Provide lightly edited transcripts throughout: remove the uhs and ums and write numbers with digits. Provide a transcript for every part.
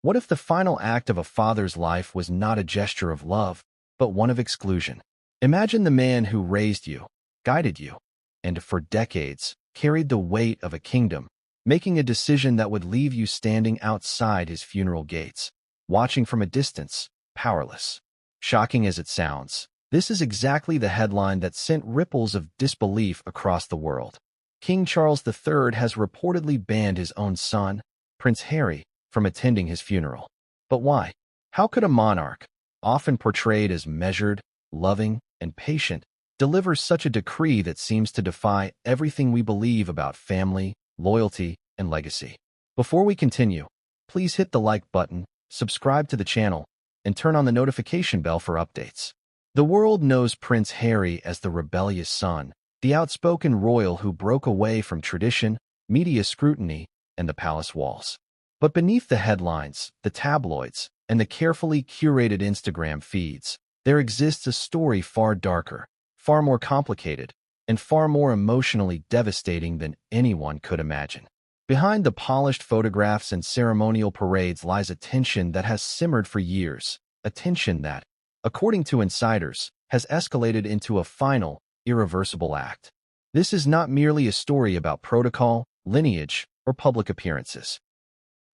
What if the final act of a father's life was not a gesture of love, but one of exclusion? Imagine the man who raised you, guided you, and for decades carried the weight of a kingdom, making a decision that would leave you standing outside his funeral gates, watching from a distance, powerless. Shocking as it sounds, this is exactly the headline that sent ripples of disbelief across the world. King Charles III has reportedly banned his own son, Prince Harry, from attending his funeral. But why? How could a monarch, often portrayed as measured, loving, and patient, deliver such a decree that seems to defy everything we believe about family, loyalty, and legacy? Before we continue, please hit the like button, subscribe to the channel, and turn on the notification bell for updates. The world knows Prince Harry as the rebellious son, the outspoken royal who broke away from tradition, media scrutiny, and the palace walls. But beneath the headlines, the tabloids, and the carefully curated Instagram feeds, there exists a story far darker, far more complicated, and far more emotionally devastating than anyone could imagine. Behind the polished photographs and ceremonial parades lies a tension that has simmered for years, a tension that, according to insiders, has escalated into a final, irreversible act. This is not merely a story about protocol, lineage, or public appearances.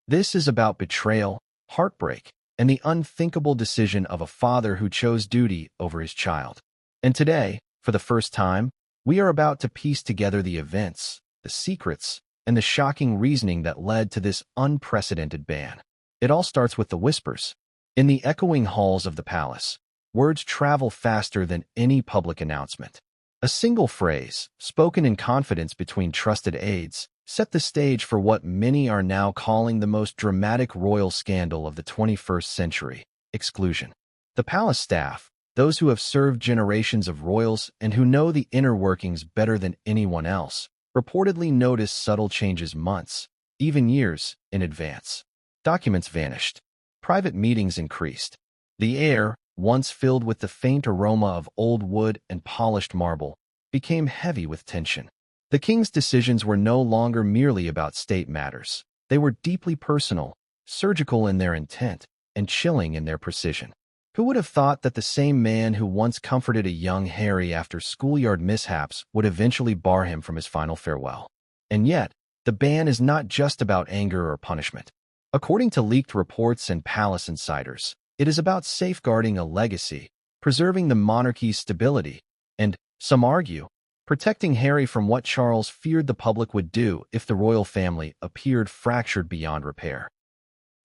This is about betrayal, heartbreak, and the unthinkable decision of a father who chose duty over his child. And today, for the first time, we are about to piece together the events, the secrets, and the shocking reasoning that led to this unprecedented ban. It all starts with the whispers. In the echoing halls of the palace, words travel faster than any public announcement. A single phrase, spoken in confidence between trusted aides, set the stage for what many are now calling the most dramatic royal scandal of the 21st century: exclusion. The palace staff, those who have served generations of royals and who know the inner workings better than anyone else, reportedly noticed subtle changes months, even years, in advance. Documents vanished. Private meetings increased. The air, once filled with the faint aroma of old wood and polished marble, became heavy with tension. The king's decisions were no longer merely about state matters. They were deeply personal, surgical in their intent, and chilling in their precision. Who would have thought that the same man who once comforted a young Harry after schoolyard mishaps would eventually bar him from his final farewell? And yet, the ban is not just about anger or punishment. According to leaked reports and palace insiders, it is about safeguarding a legacy, preserving the monarchy's stability, and, some argue, protecting Harry from what Charles feared the public would do if the royal family appeared fractured beyond repair.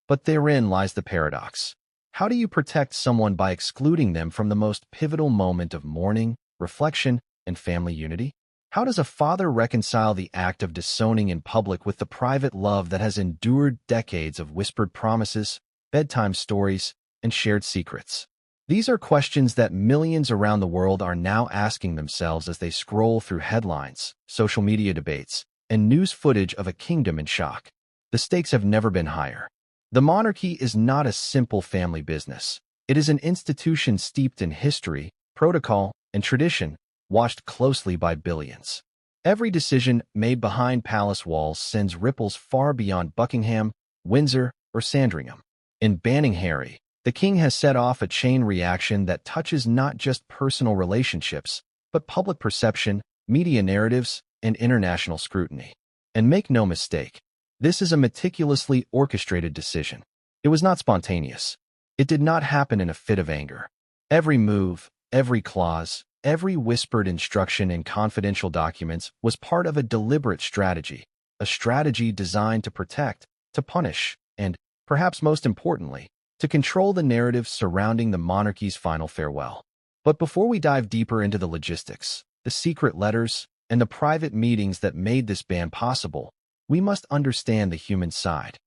But therein lies the paradox. How do you protect someone by excluding them from the most pivotal moment of mourning, reflection, and family unity? How does a father reconcile the act of disowning in public with the private love that has endured decades of whispered promises, bedtime stories, and shared secrets? These are questions that millions around the world are now asking themselves as they scroll through headlines, social media debates, and news footage of a kingdom in shock. The stakes have never been higher. The monarchy is not a simple family business. It is an institution steeped in history, protocol, and tradition, watched closely by billions. Every decision made behind palace walls sends ripples far beyond Buckingham, Windsor, or Sandringham. In banning Harry, the king has set off a chain reaction that touches not just personal relationships, but public perception, media narratives, and international scrutiny. And make no mistake, this is a meticulously orchestrated decision. It was not spontaneous. It did not happen in a fit of anger. Every move, every clause, every whispered instruction in confidential documents was part of a deliberate strategy, a strategy designed to protect, to punish, and, perhaps most importantly, to control the narrative surrounding the monarchy's final farewell. But before we dive deeper into the logistics, the secret letters, and the private meetings that made this ban possible, we must understand the human side.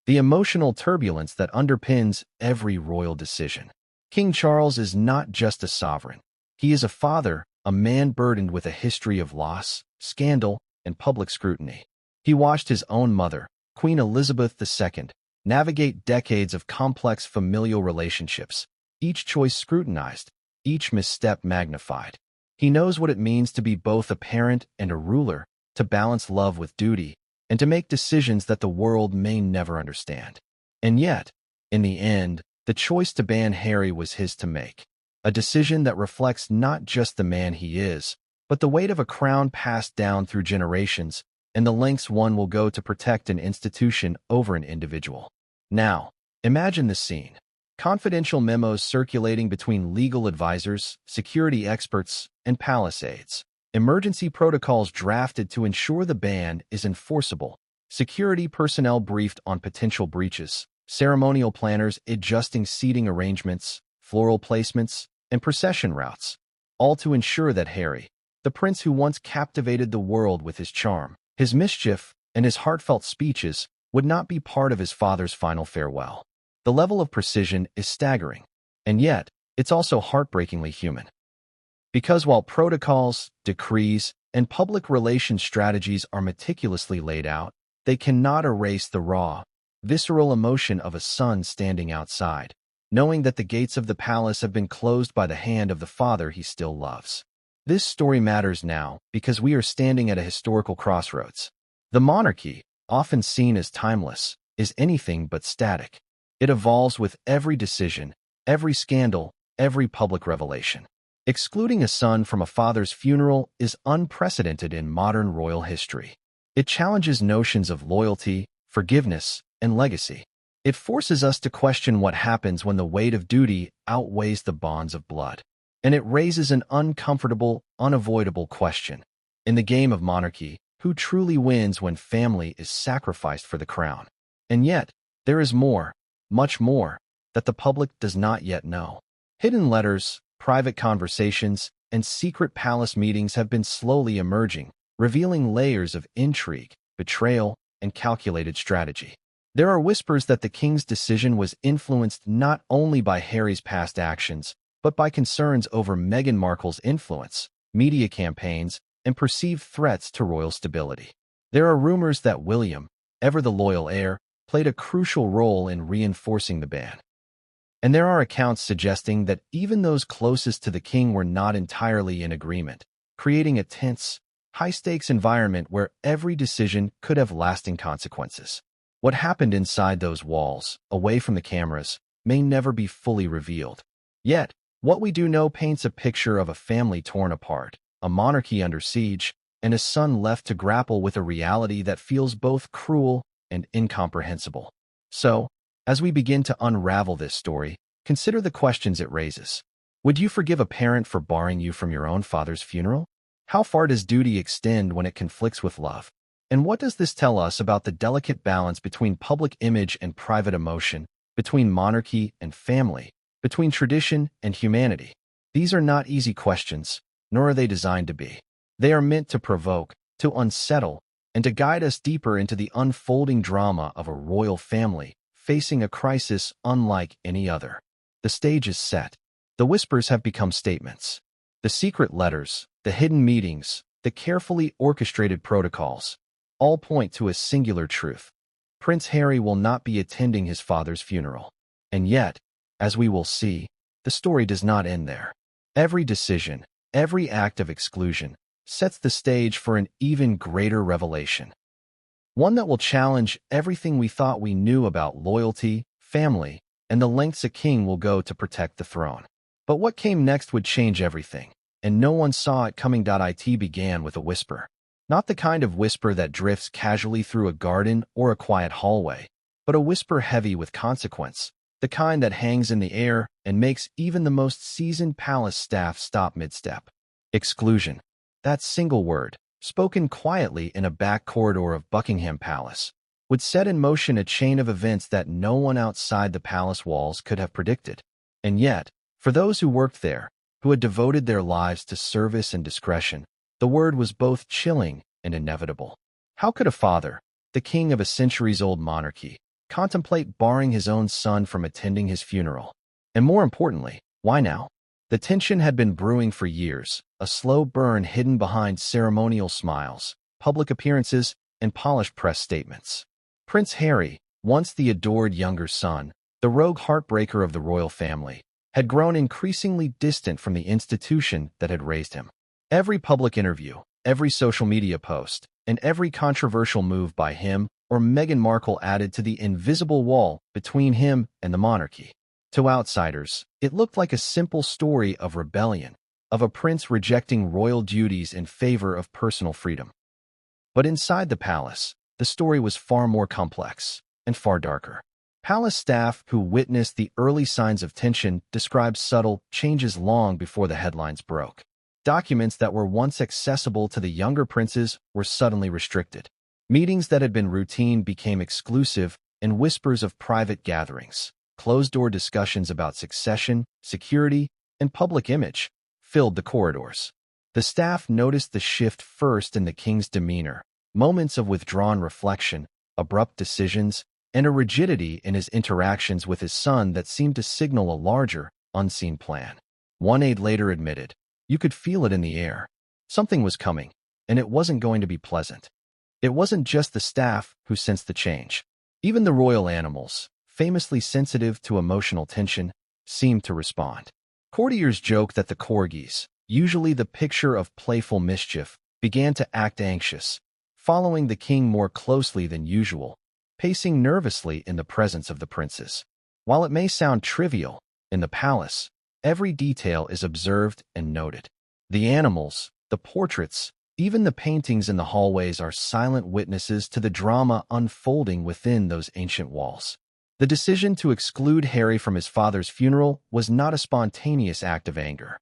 The emotional turbulence that underpins every royal decision. King Charles is not just a sovereign. He is a father, a man burdened with a history of loss, scandal, and public scrutiny. He watched his own mother, Queen Elizabeth II, navigate decades of complex familial relationships, each choice scrutinized, each misstep magnified. He knows what it means to be both a parent and a ruler, to balance love with duty, and to make decisions that the world may never understand. And yet, in the end, the choice to ban Harry was his to make, a decision that reflects not just the man he is, but the weight of a crown passed down through generations and the lengths one will go to protect an institution over an individual. Now, imagine the scene. Confidential memos circulating between legal advisors, security experts, and palace aides. Emergency protocols drafted to ensure the ban is enforceable. Security personnel briefed on potential breaches. Ceremonial planners adjusting seating arrangements, floral placements, and procession routes, all to ensure that Harry, the prince who once captivated the world with his charm, his mischief, and his heartfelt speeches, would not be part of his father's final farewell. The level of precision is staggering, and yet it's also heartbreakingly human. Because while protocols, decrees, and public relations strategies are meticulously laid out, they cannot erase the raw, visceral emotion of a son standing outside, knowing that the gates of the palace have been closed by the hand of the father he still loves. This story matters now because we are standing at a historical crossroads. The monarchy, often seen as timeless, is anything but static. It evolves with every decision, every scandal, every public revelation. Excluding a son from a father's funeral is unprecedented in modern royal history. It challenges notions of loyalty, forgiveness, and legacy. It forces us to question what happens when the weight of duty outweighs the bonds of blood. And it raises an uncomfortable, unavoidable question. In the game of monarchy, who truly wins when family is sacrificed for the crown? And yet, there is more, much more, that the public does not yet know. Hidden letters, private conversations, and secret palace meetings have been slowly emerging, revealing layers of intrigue, betrayal, and calculated strategy. There are whispers that the king's decision was influenced not only by Harry's past actions, but by concerns over Meghan Markle's influence, media campaigns, and perceived threats to royal stability. There are rumors that William, ever the loyal heir, played a crucial role in reinforcing the ban. And there are accounts suggesting that even those closest to the king were not entirely in agreement, creating a tense, high-stakes environment where every decision could have lasting consequences. What happened inside those walls, away from the cameras, may never be fully revealed. Yet, what we do know paints a picture of a family torn apart, a monarchy under siege, and a son left to grapple with a reality that feels both cruel and incomprehensible. So, as we begin to unravel this story, consider the questions it raises. Would you forgive a parent for barring you from your own father's funeral? How far does duty extend when it conflicts with love? And what does this tell us about the delicate balance between public image and private emotion, between monarchy and family, between tradition and humanity? These are not easy questions, nor are they designed to be. They are meant to provoke, to unsettle, and to guide us deeper into the unfolding drama of a royal family facing a crisis unlike any other. The stage is set. The whispers have become statements. The secret letters, the hidden meetings, the carefully orchestrated protocols, all point to a singular truth. Prince Harry will not be attending his father's funeral. And yet, as we will see, the story does not end there. Every decision, every act of exclusion, sets the stage for an even greater revelation. One that will challenge everything we thought we knew about loyalty, family, and the lengths a king will go to protect the throne. But what came next would change everything, and no one saw it coming. It began with a whisper. Not the kind of whisper that drifts casually through a garden or a quiet hallway, but a whisper heavy with consequence, the kind that hangs in the air and makes even the most seasoned palace staff stop mid-step. Exclusion. That single word, spoken quietly in a back corridor of Buckingham Palace, would set in motion a chain of events that no one outside the palace walls could have predicted. And yet, for those who worked there, who had devoted their lives to service and discretion, the word was both chilling and inevitable. How could a father, the king of a centuries-old monarchy, contemplate barring his own son from attending his funeral? And more importantly, why now? The tension had been brewing for years, a slow burn hidden behind ceremonial smiles, public appearances, and polished press statements. Prince Harry, once the adored younger son, the rogue heartbreaker of the royal family, had grown increasingly distant from the institution that had raised him. Every public interview, every social media post, and every controversial move by him or Meghan Markle added to the invisible wall between him and the monarchy. To outsiders, it looked like a simple story of rebellion, of a prince rejecting royal duties in favor of personal freedom. But inside the palace, the story was far more complex and far darker. Palace staff who witnessed the early signs of tension described subtle changes long before the headlines broke. Documents that were once accessible to the younger princes were suddenly restricted. Meetings that had been routine became exclusive, and whispers of private gatherings, closed-door discussions about succession, security, and public image filled the corridors. The staff noticed the shift first in the king's demeanor, moments of withdrawn reflection, abrupt decisions, and a rigidity in his interactions with his son that seemed to signal a larger, unseen plan. One aide later admitted, "You could feel it in the air. Something was coming, and it wasn't going to be pleasant." It wasn't just the staff who sensed the change. Even the royal animals, famously sensitive to emotional tension, seemed to respond. Courtiers joked that the corgis, usually the picture of playful mischief, began to act anxious, following the king more closely than usual, pacing nervously in the presence of the princes. While it may sound trivial, in the palace, every detail is observed and noted. The animals, the portraits, even the paintings in the hallways are silent witnesses to the drama unfolding within those ancient walls. The decision to exclude Harry from his father's funeral was not a spontaneous act of anger.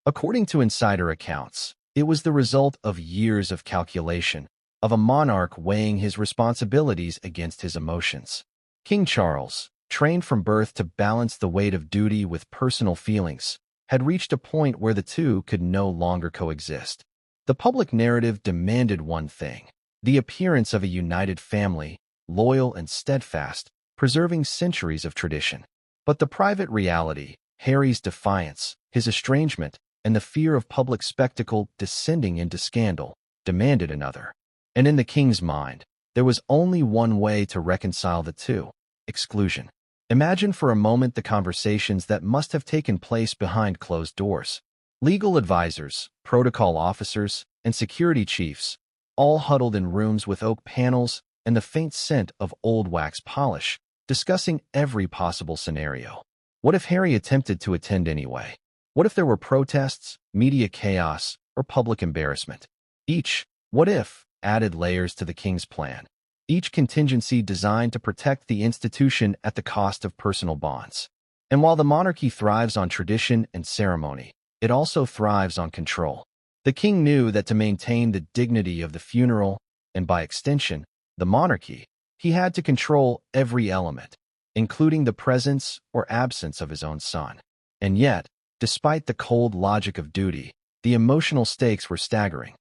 According to insider accounts, it was the result of years of calculation, of a monarch weighing his responsibilities against his emotions. King Charles, trained from birth to balance the weight of duty with personal feelings, had reached a point where the two could no longer coexist. The public narrative demanded one thing: the appearance of a united family, loyal and steadfast, preserving centuries of tradition. But the private reality, Harry's defiance, his estrangement, and the fear of public spectacle descending into scandal, demanded another. And in the king's mind, there was only one way to reconcile the two: exclusion. Imagine for a moment the conversations that must have taken place behind closed doors. Legal advisors, protocol officers, and security chiefs, all huddled in rooms with oak panels and the faint scent of old wax polish, discussing every possible scenario. What if Harry attempted to attend anyway? What if there were protests, media chaos, or public embarrassment? Each "what if" added layers to the king's plan, each contingency designed to protect the institution at the cost of personal bonds. And while the monarchy thrives on tradition and ceremony, it also thrives on control. The king knew that to maintain the dignity of the funeral, and by extension, the monarchy, he had to control every element, including the presence or absence of his own son. And yet, despite the cold logic of duty, the emotional stakes were staggering.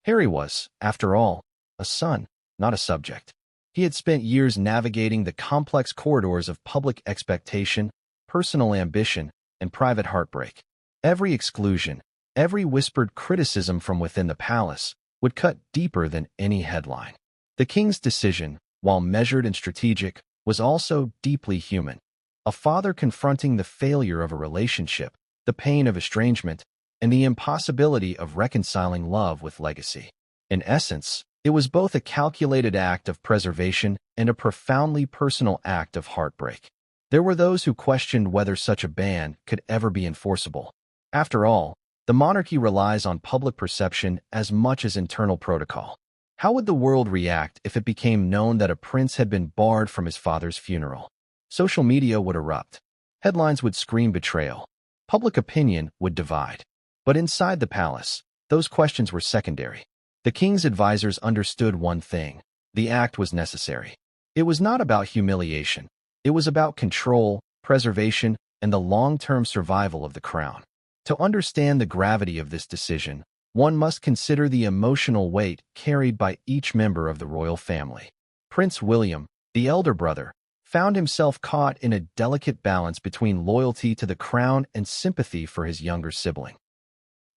Harry was, after all, a son, not a subject. He had spent years navigating the complex corridors of public expectation, personal ambition, and private heartbreak. Every exclusion, every whispered criticism from within the palace would cut deeper than any headline. The king's decision, while measured and strategic, was also deeply human. A father confronting the failure of a relationship, the pain of estrangement, and the impossibility of reconciling love with legacy. In essence, it was both a calculated act of preservation and a profoundly personal act of heartbreak. There were those who questioned whether such a ban could ever be enforceable. After all, the monarchy relies on public perception as much as internal protocol. How would the world react if it became known that a prince had been barred from his father's funeral? Social media would erupt. Headlines would scream betrayal. Public opinion would divide. But inside the palace, those questions were secondary. The king's advisors understood one thing: the act was necessary. It was not about humiliation. It was about control, preservation, and the long-term survival of the crown. To understand the gravity of this decision, one must consider the emotional weight carried by each member of the royal family. Prince William, the elder brother, found himself caught in a delicate balance between loyalty to the crown and sympathy for his younger sibling.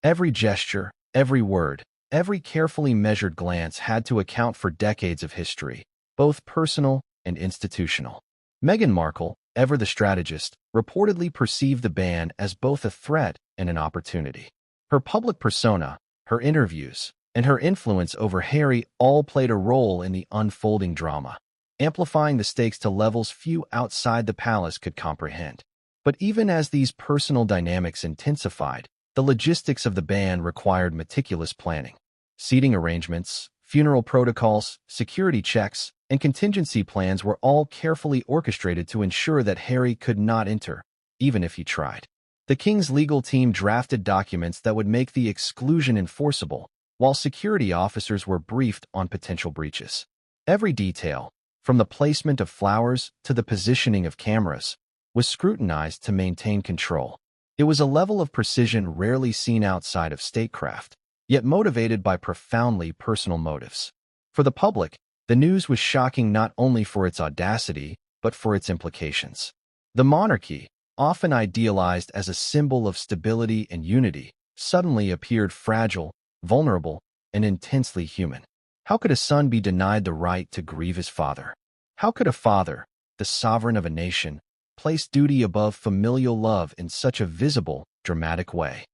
Every gesture, every word, every carefully measured glance had to account for decades of history, both personal and institutional. Meghan Markle, ever the strategist, reportedly perceived the ban as both a threat and an opportunity. Her public persona, her interviews, and her influence over Harry all played a role in the unfolding drama, amplifying the stakes to levels few outside the palace could comprehend. But even as these personal dynamics intensified, the logistics of the ban required meticulous planning. Seating arrangements, funeral protocols, security checks, and contingency plans were all carefully orchestrated to ensure that Harry could not enter, even if he tried. The king's legal team drafted documents that would make the exclusion enforceable, while security officers were briefed on potential breaches. Every detail, from the placement of flowers to the positioning of cameras, was scrutinized to maintain control. It was a level of precision rarely seen outside of statecraft, yet motivated by profoundly personal motives. For the public, the news was shocking not only for its audacity, but for its implications. The monarchy, often idealized as a symbol of stability and unity, suddenly appeared fragile, vulnerable, and intensely human. How could a son be denied the right to grieve his father? How could a father, the sovereign of a nation, place duty above familial love in such a visible, dramatic way?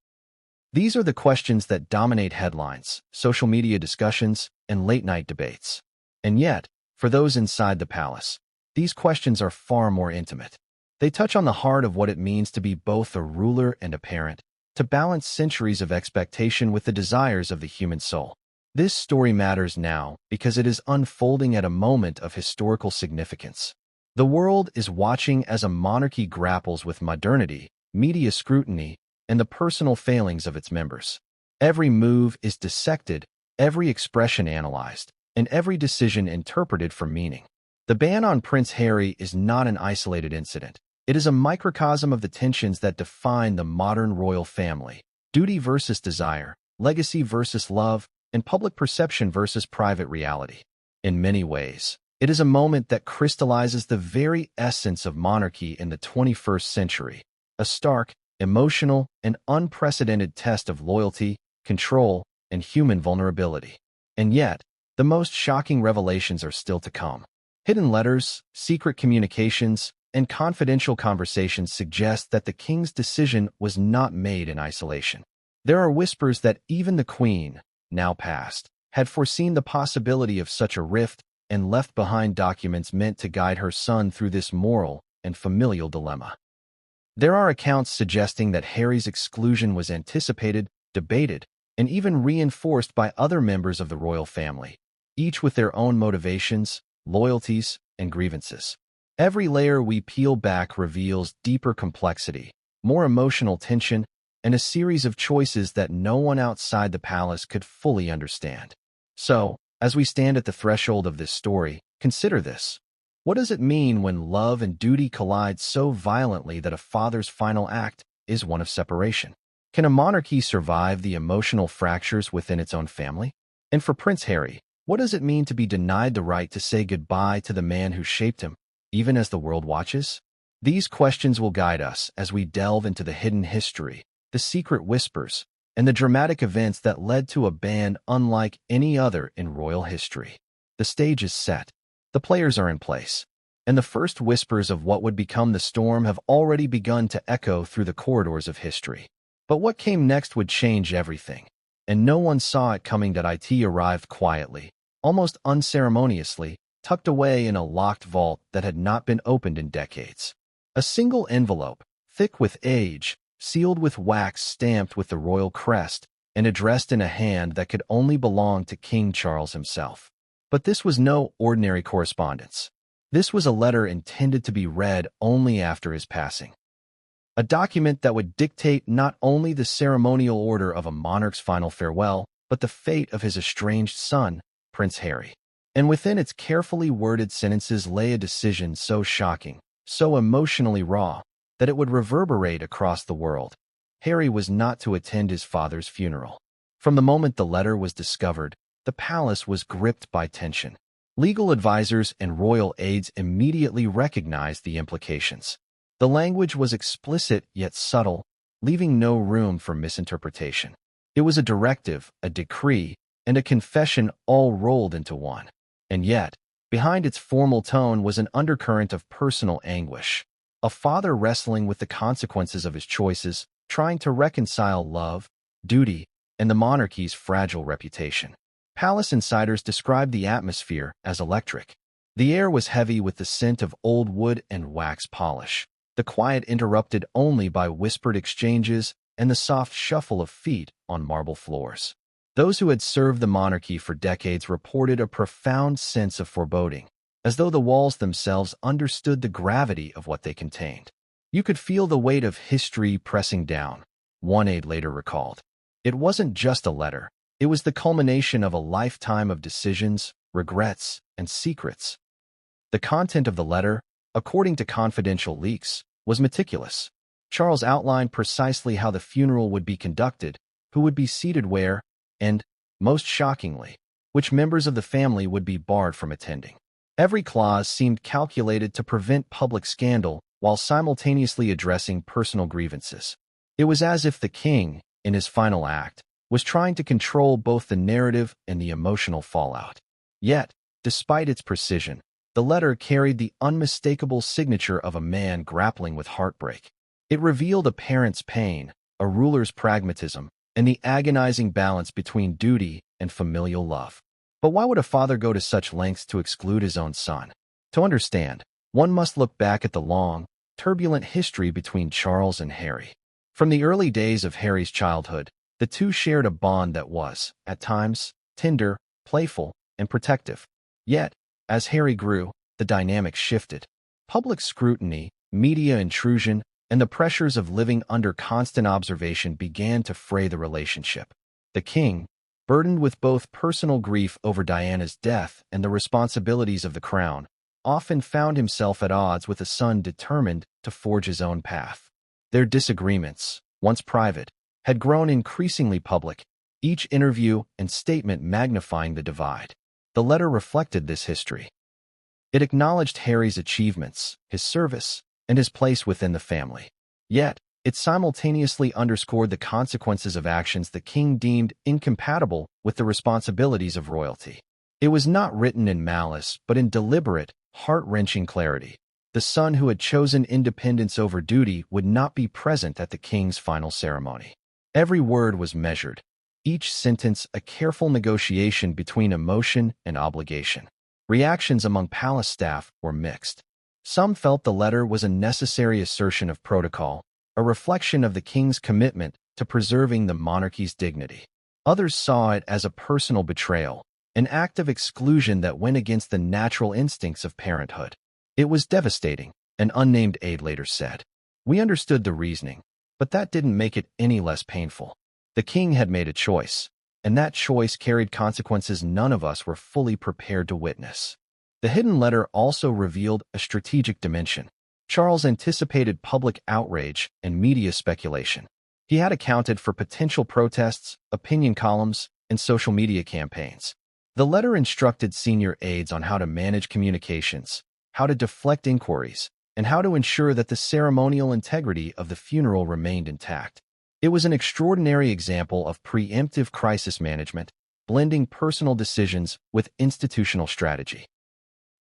These are the questions that dominate headlines, social media discussions, and late-night debates. And yet, for those inside the palace, these questions are far more intimate. They touch on the heart of what it means to be both a ruler and a parent, to balance centuries of expectation with the desires of the human soul. This story matters now because it is unfolding at a moment of historical significance. The world is watching as a monarchy grapples with modernity, media scrutiny, and the personal failings of its members. Every move is dissected, every expression analyzed, and every decision interpreted for meaning. The ban on Prince Harry is not an isolated incident. It is a microcosm of the tensions that define the modern royal family: duty versus desire, legacy versus love, and public perception versus private reality. In many ways, it is a moment that crystallizes the very essence of monarchy in the 21st century, a stark, emotional, and unprecedented test of loyalty, control, and human vulnerability. And yet, the most shocking revelations are still to come. Hidden letters, secret communications, and confidential conversations suggest that the king's decision was not made in isolation. There are whispers that even the queen, now passed, had foreseen the possibility of such a rift and left behind documents meant to guide her son through this moral and familial dilemma. There are accounts suggesting that Harry's exclusion was anticipated, debated, and even reinforced by other members of the royal family, each with their own motivations, loyalties, and grievances. Every layer we peel back reveals deeper complexity, more emotional tension, and a series of choices that no one outside the palace could fully understand. So, as we stand at the threshold of this story, consider this. What does it mean when love and duty collide so violently that a father's final act is one of separation? Can a monarchy survive the emotional fractures within its own family? And for Prince Harry, what does it mean to be denied the right to say goodbye to the man who shaped him, even as the world watches? These questions will guide us as we delve into the hidden history, the secret whispers, and the dramatic events that led to a ban unlike any other in royal history. The stage is set, the players are in place, and the first whispers of what would become the storm have already begun to echo through the corridors of history. But what came next would change everything, and no one saw it coming. That it arrived quietly, almost unceremoniously, tucked away in a locked vault that had not been opened in decades. A single envelope, thick with age, sealed with wax stamped with the royal crest, and addressed in a hand that could only belong to King Charles himself. But this was no ordinary correspondence. This was a letter intended to be read only after his passing. A document that would dictate not only the ceremonial order of a monarch's final farewell, but the fate of his estranged son, Prince Harry. And within its carefully worded sentences lay a decision so shocking, so emotionally raw, that it would reverberate across the world. Harry was not to attend his father's funeral. From the moment the letter was discovered, the palace was gripped by tension. Legal advisors and royal aides immediately recognized the implications. The language was explicit yet subtle, leaving no room for misinterpretation. It was a directive, a decree, and a confession all rolled into one. And yet, behind its formal tone was an undercurrent of personal anguish. A father wrestling with the consequences of his choices, trying to reconcile love, duty, and the monarchy's fragile reputation. Palace insiders described the atmosphere as electric. The air was heavy with the scent of old wood and wax polish, the quiet interrupted only by whispered exchanges and the soft shuffle of feet on marble floors. Those who had served the monarchy for decades reported a profound sense of foreboding, as though the walls themselves understood the gravity of what they contained. You could feel the weight of history pressing down, one aide later recalled. It wasn't just a letter. It was the culmination of a lifetime of decisions, regrets, and secrets. The content of the letter, according to confidential leaks, was meticulous. Charles outlined precisely how the funeral would be conducted, who would be seated where, and, most shockingly, which members of the family would be barred from attending. Every clause seemed calculated to prevent public scandal while simultaneously addressing personal grievances. It was as if the king, in his final act, was trying to control both the narrative and the emotional fallout. Yet, despite its precision, the letter carried the unmistakable signature of a man grappling with heartbreak. It revealed a parent's pain, a ruler's pragmatism, and the agonizing balance between duty and familial love. But why would a father go to such lengths to exclude his own son? To understand, one must look back at the long, turbulent history between Charles and Harry. From the early days of Harry's childhood, the two shared a bond that was, at times, tender, playful, and protective. Yet, as Harry grew, the dynamic shifted. Public scrutiny, media intrusion, and the pressures of living under constant observation began to fray the relationship. The king, burdened with both personal grief over Diana's death and the responsibilities of the crown, often found himself at odds with a son determined to forge his own path. Their disagreements, once private, had grown increasingly public, each interview and statement magnifying the divide. The letter reflected this history. It acknowledged Harry's achievements, his service, and his place within the family. Yet, it simultaneously underscored the consequences of actions the king deemed incompatible with the responsibilities of royalty. It was not written in malice, but in deliberate, heart-wrenching clarity. The son who had chosen independence over duty would not be present at the king's final ceremony. Every word was measured, each sentence a careful negotiation between emotion and obligation. Reactions among palace staff were mixed. Some felt the letter was a necessary assertion of protocol, a reflection of the king's commitment to preserving the monarchy's dignity. Others saw it as a personal betrayal, an act of exclusion that went against the natural instincts of parenthood. It was devastating, an unnamed aide later said. We understood the reasoning, but that didn't make it any less painful. The king had made a choice, and that choice carried consequences none of us were fully prepared to witness. The hidden letter also revealed a strategic dimension. Charles anticipated public outrage and media speculation. He had accounted for potential protests, opinion columns, and social media campaigns. The letter instructed senior aides on how to manage communications, how to deflect inquiries, and how to ensure that the ceremonial integrity of the funeral remained intact. It was an extraordinary example of preemptive crisis management, blending personal decisions with institutional strategy.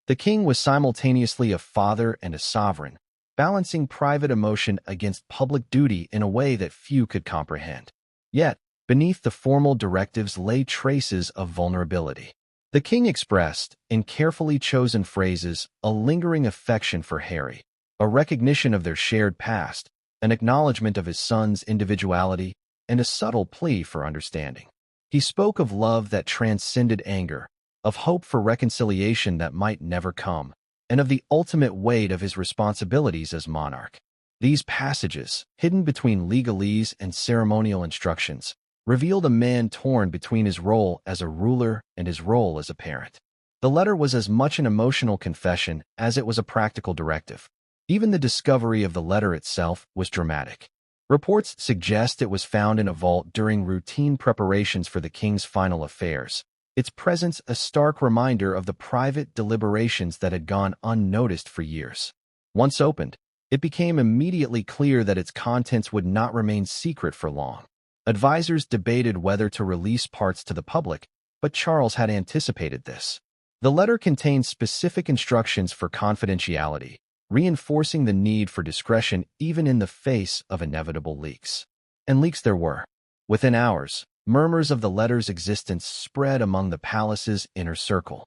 The king was simultaneously a father and a sovereign, balancing private emotion against public duty in a way that few could comprehend. Yet, beneath the formal directives lay traces of vulnerability. The king expressed, in carefully chosen phrases, a lingering affection for Harry, a recognition of their shared past, an acknowledgement of his son's individuality, and a subtle plea for understanding. He spoke of love that transcended anger, of hope for reconciliation that might never come, and of the ultimate weight of his responsibilities as monarch. These passages, hidden between legalese and ceremonial instructions, revealed a man torn between his role as a ruler and his role as a parent. The letter was as much an emotional confession as it was a practical directive. Even the discovery of the letter itself was dramatic. Reports suggest it was found in a vault during routine preparations for the king's final affairs, its presence a stark reminder of the private deliberations that had gone unnoticed for years. Once opened, it became immediately clear that its contents would not remain secret for long. Advisors debated whether to release parts to the public, but Charles had anticipated this. The letter contained specific instructions for confidentiality, reinforcing the need for discretion even in the face of inevitable leaks. And leaks there were. Within hours, Murmurs of the letter's existence spread among the palace's inner circle.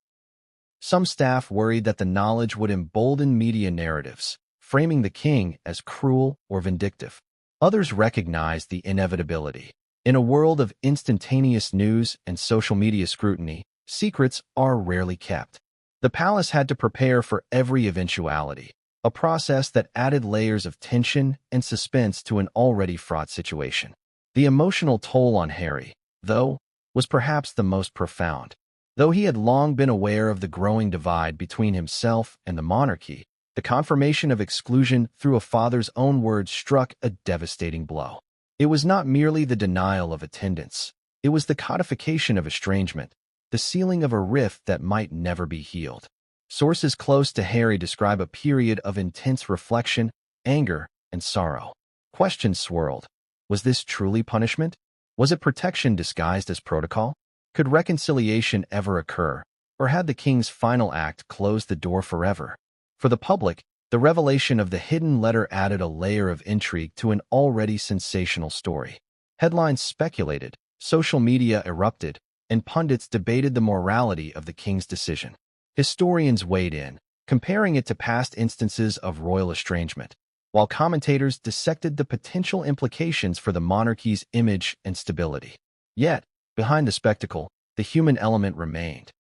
Some staff worried that the knowledge would embolden media narratives, framing the king as cruel or vindictive. Others recognized the inevitability. In a world of instantaneous news and social media scrutiny, secrets are rarely kept. The palace had to prepare for every eventuality, a process that added layers of tension and suspense to an already fraught situation. The emotional toll on Harry, though, was perhaps the most profound. Though he had long been aware of the growing divide between himself and the monarchy, the confirmation of exclusion through a father's own words struck a devastating blow. It was not merely the denial of attendance. It was the codification of estrangement, the sealing of a rift that might never be healed. Sources close to Harry describe a period of intense reflection, anger, and sorrow. Questions swirled. Was this truly punishment? Was it protection disguised as protocol? Could reconciliation ever occur, or had the king's final act closed the door forever? For the public, the revelation of the hidden letter added a layer of intrigue to an already sensational story. Headlines speculated, social media erupted, and pundits debated the morality of the king's decision. Historians weighed in, comparing it to past instances of royal estrangement, while commentators dissected the potential implications for the monarchy's image and stability. Yet, behind the spectacle, the human element remained.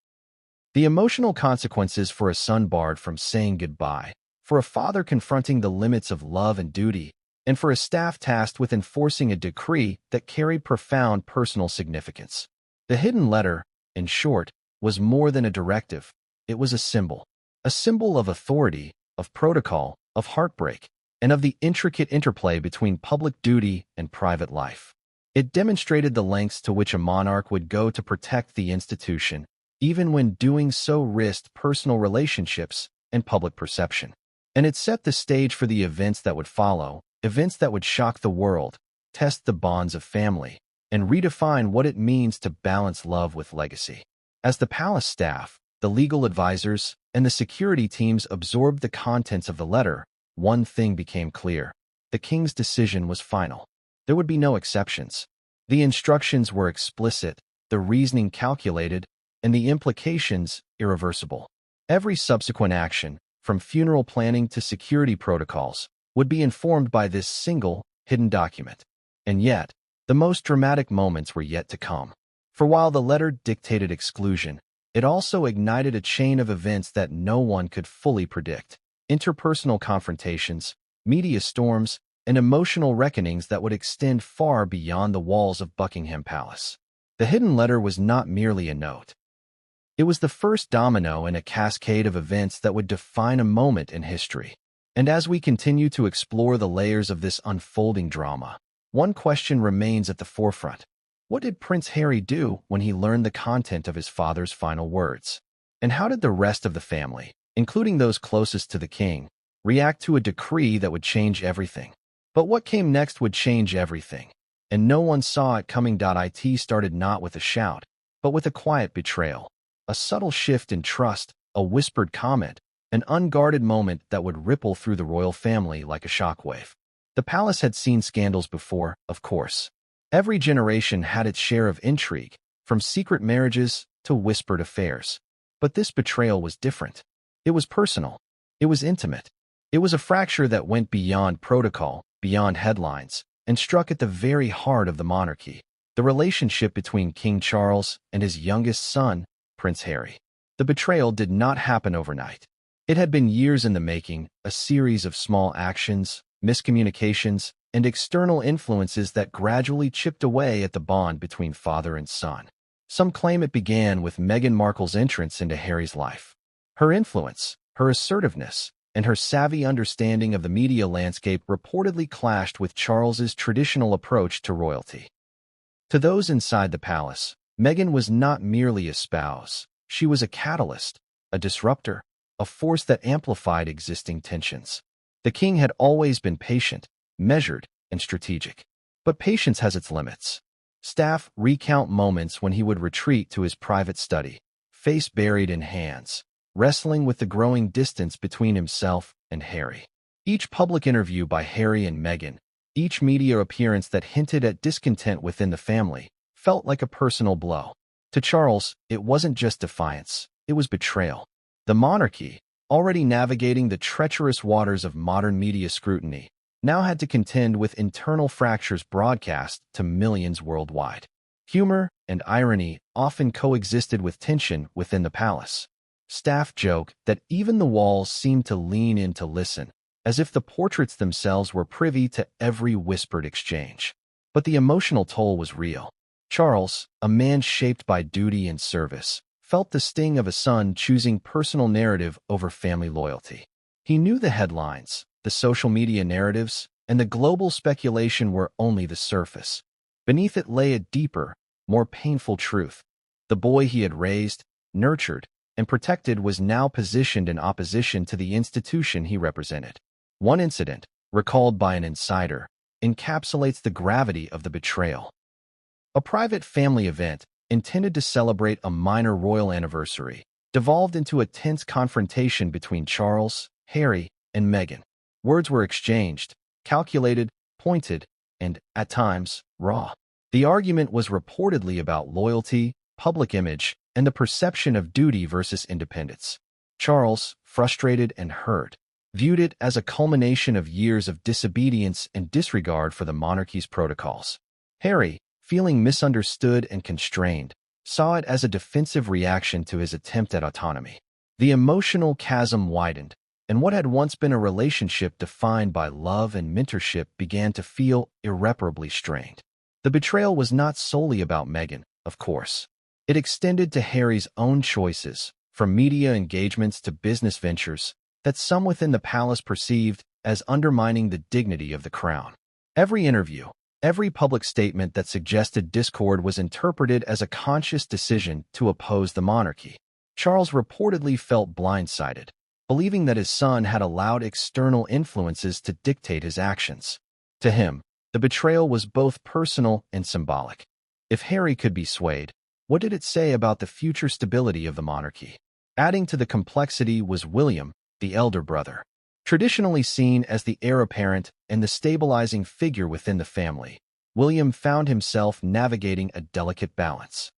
The emotional consequences for a son barred from saying goodbye, for a father confronting the limits of love and duty, and for a staff tasked with enforcing a decree that carried profound personal significance. The hidden letter, in short, was more than a directive. It was a symbol of authority, of protocol, of heartbreak, and of the intricate interplay between public duty and private life. It demonstrated the lengths to which a monarch would go to protect the institution, even when doing so risked personal relationships and public perception. And it set the stage for the events that would follow, events that would shock the world, test the bonds of family, and redefine what it means to balance love with legacy. As the palace staff, the legal advisors, and the security teams absorbed the contents of the letter, one thing became clear. The king's decision was final. There would be no exceptions. The instructions were explicit, the reasoning calculated, and the implications irreversible. Every subsequent action, from funeral planning to security protocols, would be informed by this single, hidden document. And yet, the most dramatic moments were yet to come. For while the letter dictated exclusion, it also ignited a chain of events that no one could fully predict. Interpersonal confrontations, media storms, and emotional reckonings that would extend far beyond the walls of Buckingham Palace. The hidden letter was not merely a note. It was the first domino in a cascade of events that would define a moment in history. And as we continue to explore the layers of this unfolding drama, one question remains at the forefront. What did Prince Harry do when he learned the content of his father's final words? And how did the rest of the family, including those closest to the king, react to a decree that would change everything? But what came next would change everything, and no one saw it coming. It started not with a shout, but with a quiet betrayal, a subtle shift in trust, a whispered comment, an unguarded moment that would ripple through the royal family like a shockwave. The palace had seen scandals before, of course. Every generation had its share of intrigue, from secret marriages to whispered affairs. But this betrayal was different. It was personal. It was intimate. It was a fracture that went beyond protocol, beyond headlines, and struck at the very heart of the monarchy, the relationship between King Charles and his youngest son, Prince Harry. The betrayal did not happen overnight. It had been years in the making, a series of small actions, miscommunications, and external influences that gradually chipped away at the bond between father and son. Some claim it began with Meghan Markle's entrance into Harry's life. Her influence, her assertiveness, and her savvy understanding of the media landscape reportedly clashed with Charles's traditional approach to royalty. To those inside the palace, Meghan was not merely a spouse. She was a catalyst, a disruptor, a force that amplified existing tensions. The king had always been patient, measured, and strategic. But patience has its limits. Staff recount moments when he would retreat to his private study, face buried in hands, wrestling with the growing distance between himself and Harry. Each public interview by Harry and Meghan, each media appearance that hinted at discontent within the family, felt like a personal blow. To Charles, it wasn't just defiance, it was betrayal. The monarchy, already navigating the treacherous waters of modern media scrutiny, now had to contend with internal fractures broadcast to millions worldwide. Humor and irony often coexisted with tension within the palace. Staff joke that even the walls seemed to lean in to listen, as if the portraits themselves were privy to every whispered exchange. But the emotional toll was real. Charles, a man shaped by duty and service, felt the sting of a son choosing personal narrative over family loyalty. He knew the headlines, the social media narratives, and the global speculation were only the surface. Beneath it lay a deeper, more painful truth. The boy he had raised, nurtured, and protected was now positioned in opposition to the institution he represented. One incident, recalled by an insider, encapsulates the gravity of the betrayal. A private family event, intended to celebrate a minor royal anniversary, devolved into a tense confrontation between Charles, Harry, and Meghan. Words were exchanged, calculated, pointed, and, at times, raw. The argument was reportedly about loyalty, public image, and the perception of duty versus independence. Charles, frustrated and hurt, viewed it as a culmination of years of disobedience and disregard for the monarchy's protocols. Harry, feeling misunderstood and constrained, saw it as a defensive reaction to his attempt at autonomy. The emotional chasm widened, and what had once been a relationship defined by love and mentorship began to feel irreparably strained. The betrayal was not solely about Meghan, of course. It extended to Harry's own choices, from media engagements to business ventures, that some within the palace perceived as undermining the dignity of the crown. Every interview, every public statement that suggested discord was interpreted as a conscious decision to oppose the monarchy. Charles reportedly felt blindsided, believing that his son had allowed external influences to dictate his actions. To him, the betrayal was both personal and symbolic. If Harry could be swayed, what did it say about the future stability of the monarchy? Adding to the complexity was William, the elder brother. Traditionally seen as the heir apparent and the stabilizing figure within the family, William found himself navigating a delicate balance.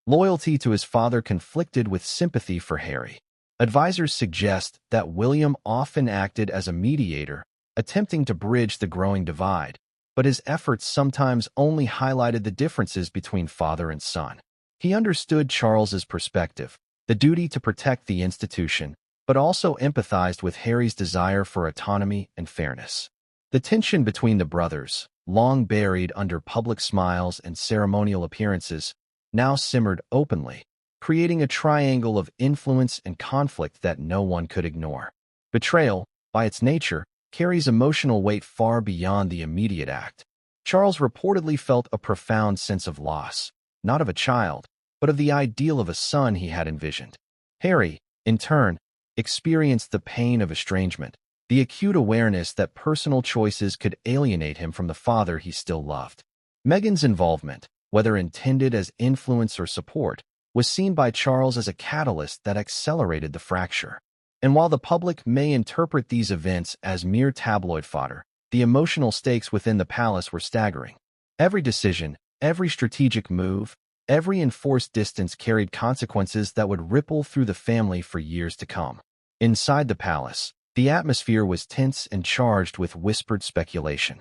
Loyalty to his father conflicted with sympathy for Harry. Advisors suggest that William often acted as a mediator, attempting to bridge the growing divide, but his efforts sometimes only highlighted the differences between father and son. He understood Charles's perspective, the duty to protect the institution, but also empathized with Harry's desire for autonomy and fairness. The tension between the brothers, long buried under public smiles and ceremonial appearances, now simmered openly, creating a triangle of influence and conflict that no one could ignore. Betrayal, by its nature, carries emotional weight far beyond the immediate act. Charles reportedly felt a profound sense of loss, not of a child, but of the ideal of a son he had envisioned. Harry, in turn, experienced the pain of estrangement, the acute awareness that personal choices could alienate him from the father he still loved. Meghan's involvement, whether intended as influence or support, was seen by Charles as a catalyst that accelerated the fracture. And while the public may interpret these events as mere tabloid fodder, the emotional stakes within the palace were staggering. Every decision, every strategic move, every enforced distance carried consequences that would ripple through the family for years to come. Inside the palace, the atmosphere was tense and charged with whispered speculation.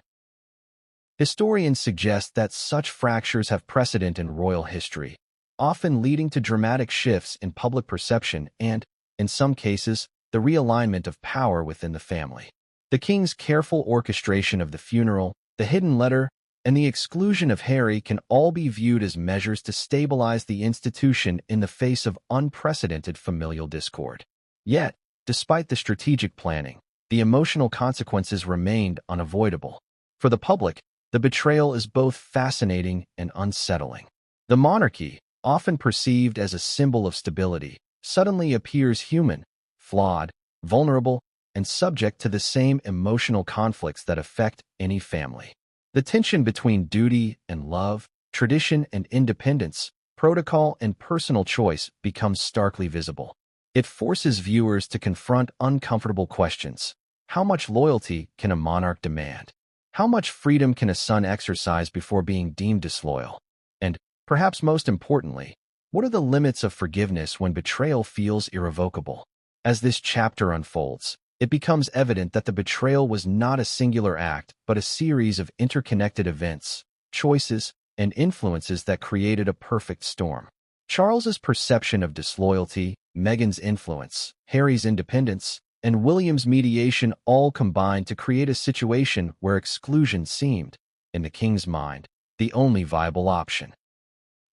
Historians suggest that such fractures have precedent in royal history, often leading to dramatic shifts in public perception and, in some cases, the realignment of power within the family. The king's careful orchestration of the funeral, the hidden letter, and the exclusion of Harry can all be viewed as measures to stabilize the institution in the face of unprecedented familial discord. Yet, despite the strategic planning, the emotional consequences remained unavoidable. For the public, the betrayal is both fascinating and unsettling. The monarchy, often perceived as a symbol of stability, suddenly appears human, flawed, vulnerable, and subject to the same emotional conflicts that affect any family. The tension between duty and love, tradition and independence, protocol and personal choice becomes starkly visible. It forces viewers to confront uncomfortable questions. How much loyalty can a monarch demand? How much freedom can a son exercise before being deemed disloyal? And Perhaps most importantly, what are the limits of forgiveness when betrayal feels irrevocable? As this chapter unfolds, it becomes evident that the betrayal was not a singular act, but a series of interconnected events, choices, and influences that created a perfect storm. Charles's perception of disloyalty, Meghan's influence, Harry's independence, and William's mediation all combined to create a situation where exclusion seemed, in the king's mind, the only viable option.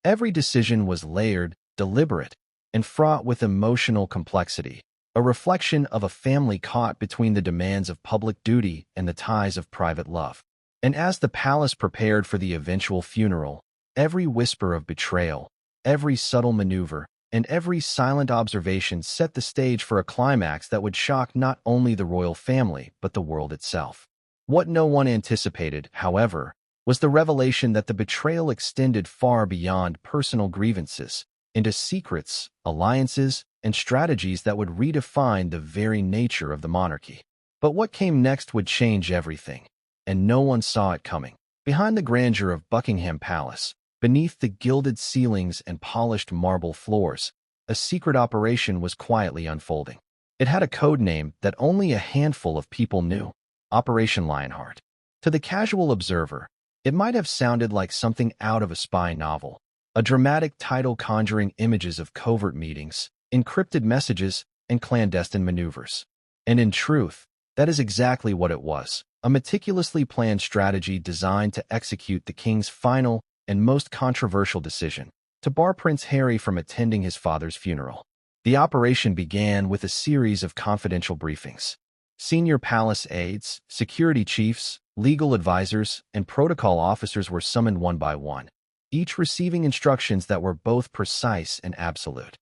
Every decision was layered, deliberate, and fraught with emotional complexity, a reflection of a family caught between the demands of public duty and the ties of private love. And as the palace prepared for the eventual funeral, every whisper of betrayal, every subtle maneuver, and every silent observation set the stage for a climax that would shock not only the royal family but the world itself. What no one anticipated, however, was the revelation that the betrayal extended far beyond personal grievances, into secrets, alliances, and strategies that would redefine the very nature of the monarchy. But what came next would change everything, and no one saw it coming. Behind the grandeur of Buckingham Palace, beneath the gilded ceilings and polished marble floors, a secret operation was quietly unfolding. It had a code name that only a handful of people knew: Operation Lionheart. To the casual observer, it might have sounded like something out of a spy novel, a dramatic title conjuring images of covert meetings, encrypted messages, and clandestine maneuvers. And in truth, that is exactly what it was: a meticulously planned strategy designed to execute the king's final and most controversial decision, to bar Prince Harry from attending his father's funeral. The operation began with a series of confidential briefings. Senior palace aides, security chiefs, legal advisors, and protocol officers were summoned one by one, each receiving instructions that were both precise and absolute.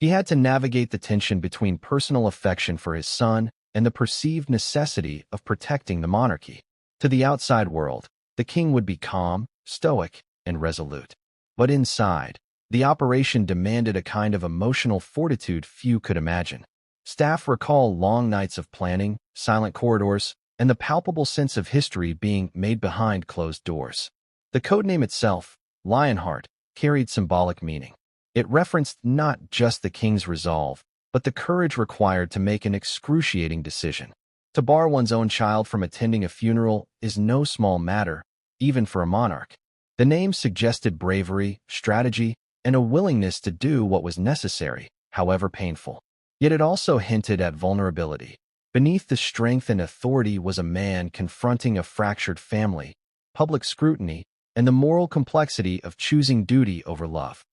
He had to navigate the tension between personal affection for his son and the perceived necessity of protecting the monarchy. To the outside world, the king would be calm, stoic, and resolute. But inside, the operation demanded a kind of emotional fortitude few could imagine. Staff recall long nights of planning, silent corridors, and the palpable sense of history being made behind closed doors. The codename itself, Lionheart, carried symbolic meaning. It referenced not just the king's resolve, but the courage required to make an excruciating decision. To bar one's own child from attending a funeral is no small matter, even for a monarch. The name suggested bravery, strategy, and a willingness to do what was necessary, however painful. Yet it also hinted at vulnerability. Beneath the strength and authority was a man confronting a fractured family, public scrutiny, and the moral complexity of choosing duty over love.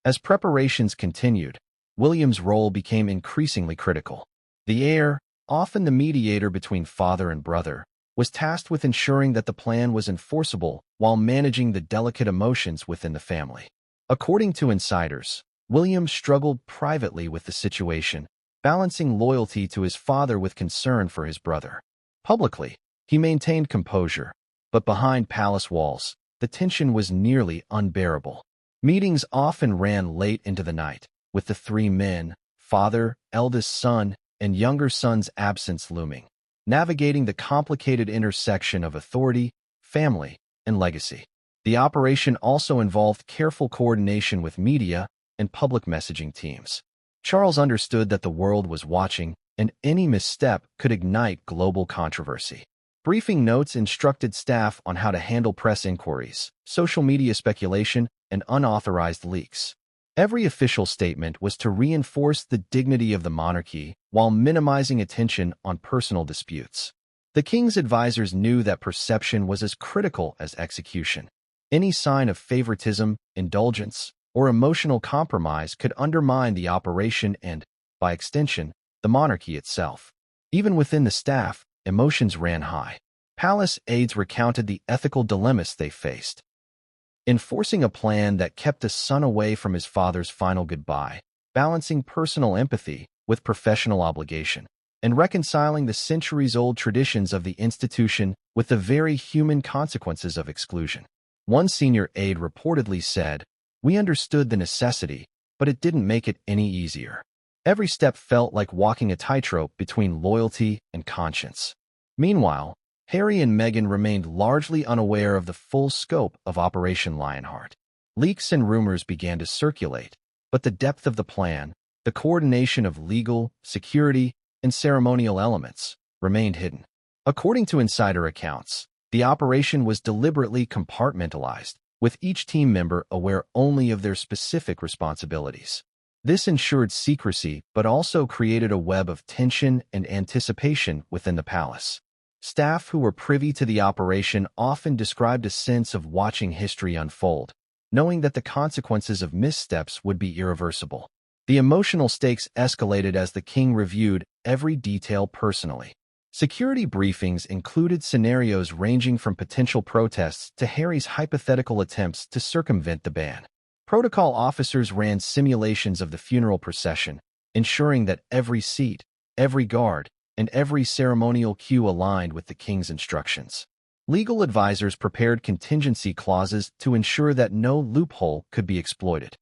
As preparations continued, William's role became increasingly critical. The heir, often the mediator between father and brother, was tasked with ensuring that the plan was enforceable while managing the delicate emotions within the family. According to insiders, William struggled privately with the situation, balancing loyalty to his father with concern for his brother. Publicly, he maintained composure, but behind palace walls, the tension was nearly unbearable. Meetings often ran late into the night, with the three men, father, eldest son, and younger son's absence looming, navigating the complicated intersection of authority, family, and legacy. The operation also involved careful coordination with media and public messaging teams. Charles understood that the world was watching, and any misstep could ignite global controversy. Briefing notes instructed staff on how to handle press inquiries, social media speculation, and unauthorized leaks. Every official statement was to reinforce the dignity of the monarchy while minimizing attention on personal disputes. The king's advisors knew that perception was as critical as execution. Any sign of favoritism, indulgence, or emotional compromise could undermine the operation and, by extension, the monarchy itself. Even within the staff, emotions ran high. Palace aides recounted the ethical dilemmas they faced. Enforcing a plan that kept a son away from his father's final goodbye, balancing personal empathy with professional obligation, and reconciling the centuries-old traditions of the institution with the very human consequences of exclusion. One senior aide reportedly said, "We understood the necessity, but it didn't make it any easier." Every step felt like walking a tightrope between loyalty and conscience. Meanwhile, Harry and Meghan remained largely unaware of the full scope of Operation Lionheart. Leaks and rumors began to circulate, but the depth of the plan, the coordination of legal, security, and ceremonial elements, remained hidden. According to insider accounts, the operation was deliberately compartmentalized, with each team member aware only of their specific responsibilities. This ensured secrecy but also created a web of tension and anticipation within the palace. Staff who were privy to the operation often described a sense of watching history unfold, knowing that the consequences of missteps would be irreversible. The emotional stakes escalated as the king reviewed every detail personally. Security briefings included scenarios ranging from potential protests to Harry's hypothetical attempts to circumvent the ban. Protocol officers ran simulations of the funeral procession, ensuring that every seat, every guard, and every ceremonial cue aligned with the king's instructions. Legal advisors prepared contingency clauses to ensure that no loophole could be exploited.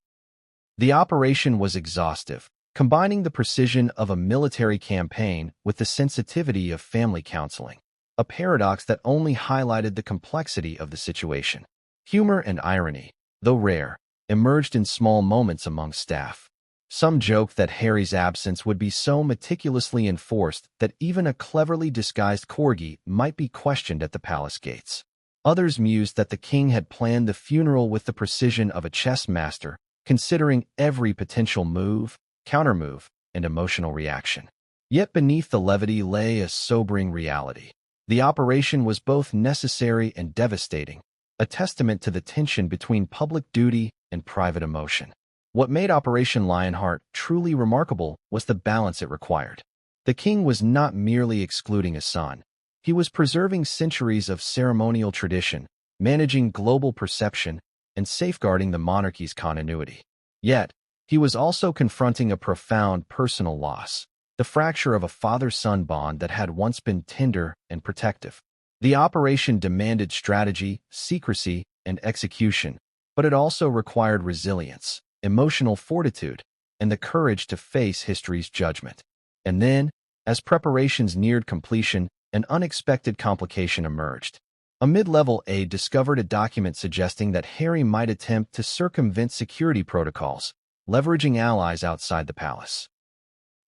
The operation was exhaustive, combining the precision of a military campaign with the sensitivity of family counseling, a paradox that only highlighted the complexity of the situation. Humor and irony, though rare, emerged in small moments among staff. Some joked that Harry's absence would be so meticulously enforced that even a cleverly disguised corgi might be questioned at the palace gates. Others mused that the king had planned the funeral with the precision of a chess master, considering every potential move, countermove, and emotional reaction. Yet beneath the levity lay a sobering reality. The operation was both necessary and devastating, a testament to the tension between public duty and private emotion. What made Operation Lionheart truly remarkable was the balance it required. The king was not merely excluding a son. He was preserving centuries of ceremonial tradition, managing global perception, and safeguarding the monarchy's continuity. Yet, he was also confronting a profound personal loss, the fracture of a father-son bond that had once been tender and protective. The operation demanded strategy, secrecy, and execution, but it also required resilience, emotional fortitude, and the courage to face history's judgment. And then, as preparations neared completion, an unexpected complication emerged. A mid-level aide discovered a document suggesting that Harry might attempt to circumvent security protocols, leveraging allies outside the palace.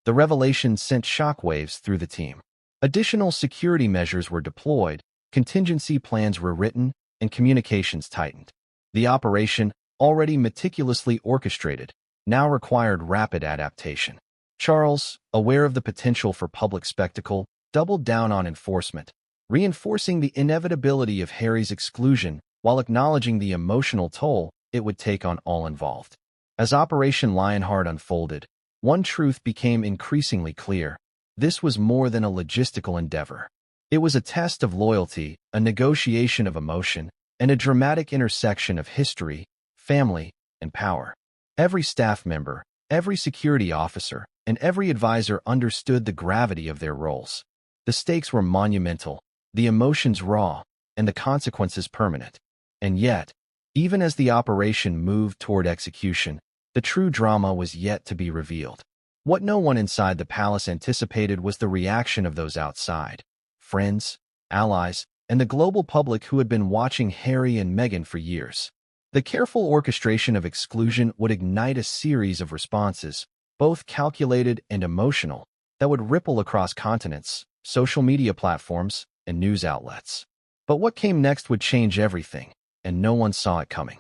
The revelation sent shockwaves through the team. Additional security measures were deployed, contingency plans were written, and communications tightened. The operation, already meticulously orchestrated, now required rapid adaptation. Charles, aware of the potential for public spectacle, doubled down on enforcement, reinforcing the inevitability of Harry's exclusion while acknowledging the emotional toll it would take on all involved. As Operation Lionheart unfolded, one truth became increasingly clear. This was more than a logistical endeavor. It was a test of loyalty, a negotiation of emotion, and a dramatic intersection of history, family, and power. Every staff member, every security officer, and every advisor understood the gravity of their roles. The stakes were monumental, the emotions raw, and the consequences permanent. And yet, even as the operation moved toward execution, the true drama was yet to be revealed. What no one inside the palace anticipated was the reaction of those outside. Friends, allies, and the global public who had been watching Harry and Meghan for years. The careful orchestration of exclusion would ignite a series of responses, both calculated and emotional, that would ripple across continents, social media platforms, and news outlets. But what came next would change everything, and no one saw it coming.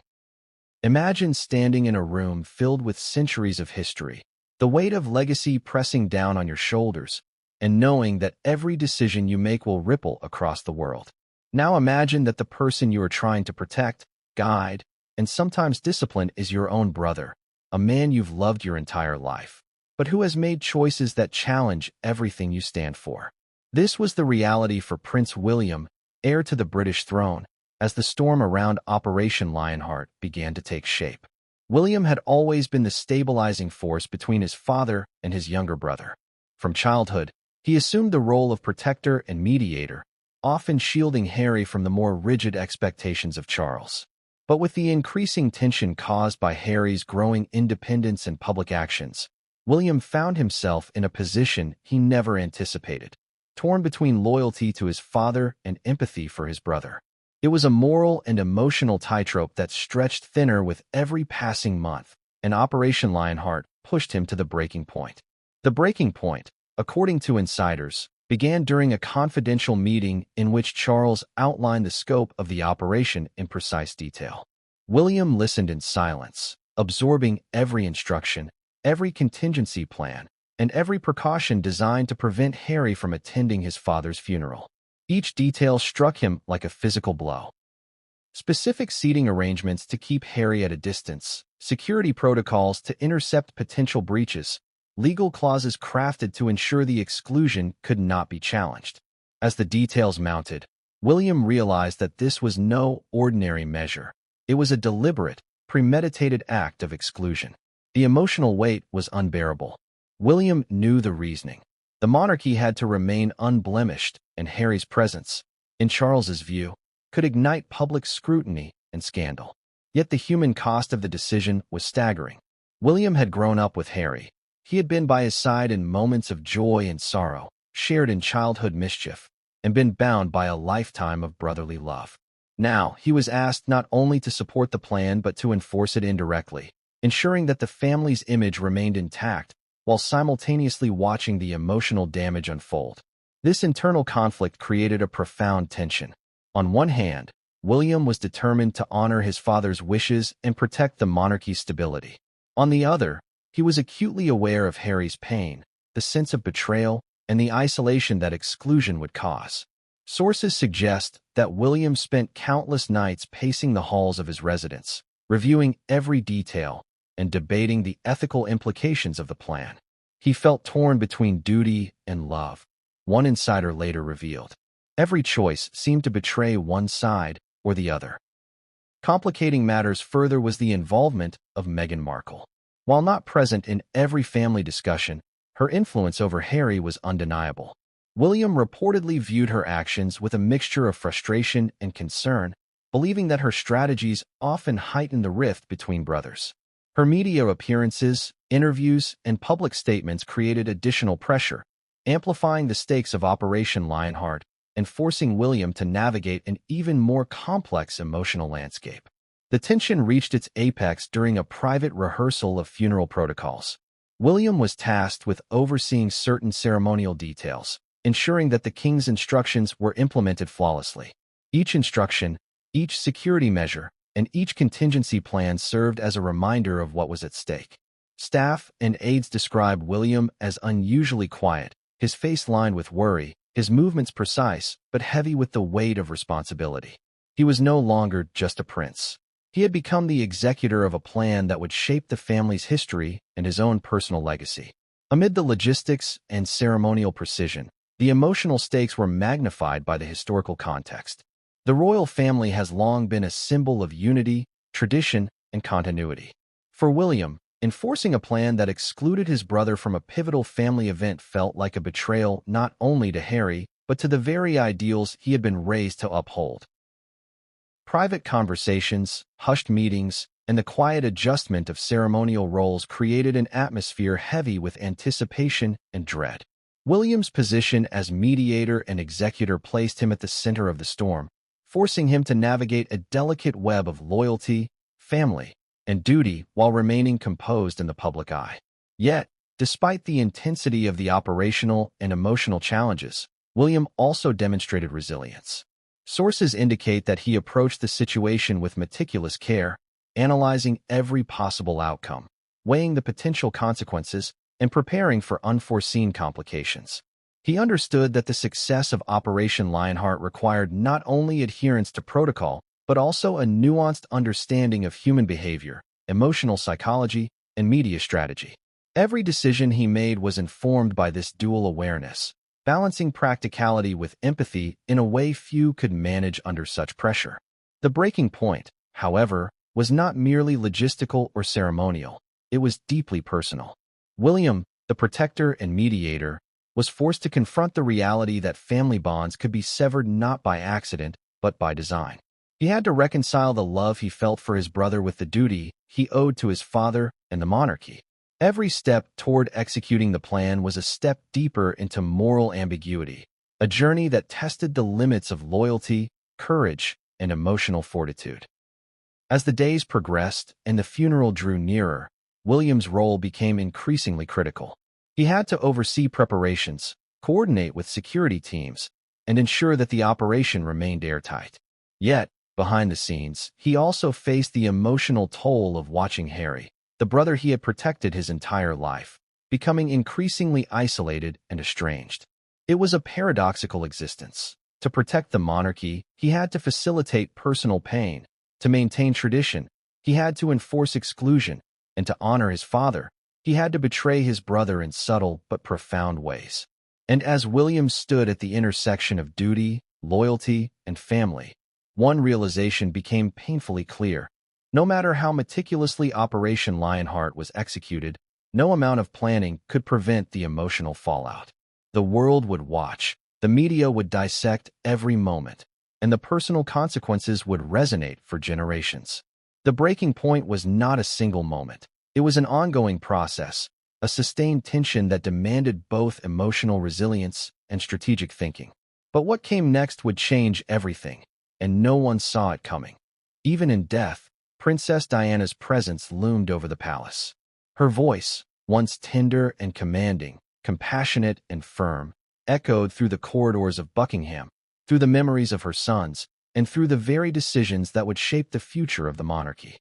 Imagine standing in a room filled with centuries of history, the weight of legacy pressing down on your shoulders, and knowing that every decision you make will ripple across the world. Now imagine that the person you are trying to protect, guide, and sometimes discipline is your own brother, a man you've loved your entire life, but who has made choices that challenge everything you stand for. This was the reality for Prince William, heir to the British throne, as the storm around Operation Lionheart began to take shape. William had always been the stabilizing force between his father and his younger brother. From childhood, he assumed the role of protector and mediator, often shielding Harry from the more rigid expectations of Charles. But with the increasing tension caused by Harry's growing independence and public actions, William found himself in a position he never anticipated, torn between loyalty to his father and empathy for his brother. It was a moral and emotional tightrope that stretched thinner with every passing month, and Operation Lionheart pushed him to the breaking point. The breaking point, according to insiders, began during a confidential meeting in which Charles outlined the scope of the operation in precise detail. William listened in silence, absorbing every instruction, every contingency plan, and every precaution designed to prevent Harry from attending his father's funeral. Each detail struck him like a physical blow. Specific seating arrangements to keep Harry at a distance, security protocols to intercept potential breaches, legal clauses crafted to ensure the exclusion could not be challenged. As the details mounted, William realized that this was no ordinary measure. It was a deliberate, premeditated act of exclusion. The emotional weight was unbearable. William knew the reasoning. The monarchy had to remain unblemished, and Harry's presence, in Charles's view, could ignite public scrutiny and scandal. Yet the human cost of the decision was staggering. William had grown up with Harry. He had been by his side in moments of joy and sorrow, shared in childhood mischief, and been bound by a lifetime of brotherly love. Now, he was asked not only to support the plan but to enforce it indirectly, ensuring that the family's image remained intact while simultaneously watching the emotional damage unfold. This internal conflict created a profound tension. On one hand, William was determined to honor his father's wishes and protect the monarchy's stability. On the other, he was acutely aware of Harry's pain, the sense of betrayal, and the isolation that exclusion would cause. Sources suggest that William spent countless nights pacing the halls of his residence, reviewing every detail and debating the ethical implications of the plan. He felt torn between duty and love. One insider later revealed, every choice seemed to betray one side or the other. Complicating matters further was the involvement of Meghan Markle. While not present in every family discussion, her influence over Harry was undeniable. William reportedly viewed her actions with a mixture of frustration and concern, believing that her strategies often heightened the rift between brothers. Her media appearances, interviews, and public statements created additional pressure, amplifying the stakes of Operation Lionheart and forcing William to navigate an even more complex emotional landscape. The tension reached its apex during a private rehearsal of funeral protocols. William was tasked with overseeing certain ceremonial details, ensuring that the king's instructions were implemented flawlessly. Each instruction, each security measure, and each contingency plan served as a reminder of what was at stake. Staff and aides describe William as unusually quiet, his face lined with worry, his movements precise, but heavy with the weight of responsibility. He was no longer just a prince. He had become the executor of a plan that would shape the family's history and his own personal legacy. Amid the logistics and ceremonial precision, the emotional stakes were magnified by the historical context. The royal family has long been a symbol of unity, tradition, and continuity. For William, enforcing a plan that excluded his brother from a pivotal family event felt like a betrayal not only to Harry, but to the very ideals he had been raised to uphold. Private conversations, hushed meetings, and the quiet adjustment of ceremonial roles created an atmosphere heavy with anticipation and dread. William's position as mediator and executor placed him at the center of the storm, forcing him to navigate a delicate web of loyalty, family, and duty while remaining composed in the public eye. Yet, despite the intensity of the operational and emotional challenges, William also demonstrated resilience. Sources indicate that he approached the situation with meticulous care, analyzing every possible outcome, weighing the potential consequences, and preparing for unforeseen complications. He understood that the success of Operation Lionheart required not only adherence to protocol, but also a nuanced understanding of human behavior, emotional psychology, and media strategy. Every decision he made was informed by this dual awareness, balancing practicality with empathy in a way few could manage under such pressure. The breaking point, however, was not merely logistical or ceremonial. It was deeply personal. William, the protector and mediator, was forced to confront the reality that family bonds could be severed not by accident, but by design. He had to reconcile the love he felt for his brother with the duty he owed to his father and the monarchy. Every step toward executing the plan was a step deeper into moral ambiguity, a journey that tested the limits of loyalty, courage, and emotional fortitude. As the days progressed and the funeral drew nearer, William's role became increasingly critical. He had to oversee preparations, coordinate with security teams, and ensure that the operation remained airtight. Yet, behind the scenes, he also faced the emotional toll of watching Harry, the brother he had protected his entire life, becoming increasingly isolated and estranged. It was a paradoxical existence. To protect the monarchy, he had to facilitate personal pain. To maintain tradition, he had to enforce exclusion, and to honor his father, he had to betray his brother in subtle but profound ways. And as William stood at the intersection of duty, loyalty, and family, one realization became painfully clear. No matter how meticulously Operation Lionheart was executed, no amount of planning could prevent the emotional fallout. The world would watch, the media would dissect every moment, and the personal consequences would resonate for generations. The breaking point was not a single moment. It was an ongoing process, a sustained tension that demanded both emotional resilience and strategic thinking. But what came next would change everything, and no one saw it coming. Even in death, Princess Diana's presence loomed over the palace. Her voice, once tender and commanding, compassionate and firm, echoed through the corridors of Buckingham, through the memories of her sons, and through the very decisions that would shape the future of the monarchy.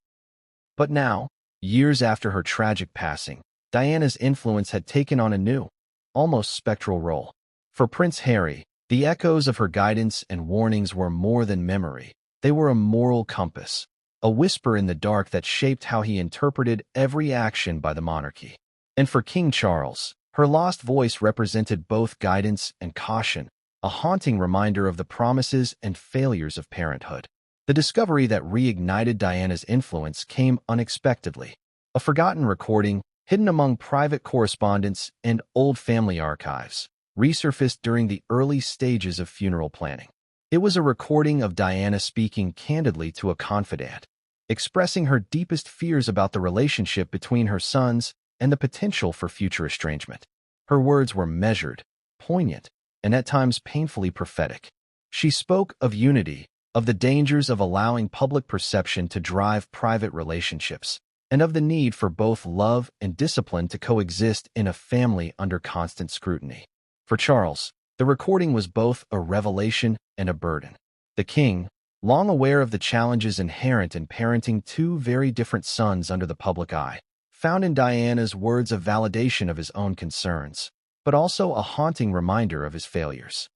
But now, years after her tragic passing, Diana's influence had taken on a new, almost spectral role. For Prince Harry, the echoes of her guidance and warnings were more than memory. They were a moral compass, a whisper in the dark that shaped how he interpreted every action by the monarchy. And for King Charles, her lost voice represented both guidance and caution, a haunting reminder of the promises and failures of parenthood. The discovery that reignited Diana's influence came unexpectedly. A forgotten recording, hidden among private correspondence and old family archives, resurfaced during the early stages of funeral planning. It was a recording of Diana speaking candidly to a confidant, expressing her deepest fears about the relationship between her sons and the potential for future estrangement. Her words were measured, poignant, and at times painfully prophetic. She spoke of unity, of the dangers of allowing public perception to drive private relationships, and of the need for both love and discipline to coexist in a family under constant scrutiny. For Charles, the recording was both a revelation and a burden. The king, long aware of the challenges inherent in parenting two very different sons under the public eye, found in Diana's words a validation of his own concerns, but also a haunting reminder of his failures.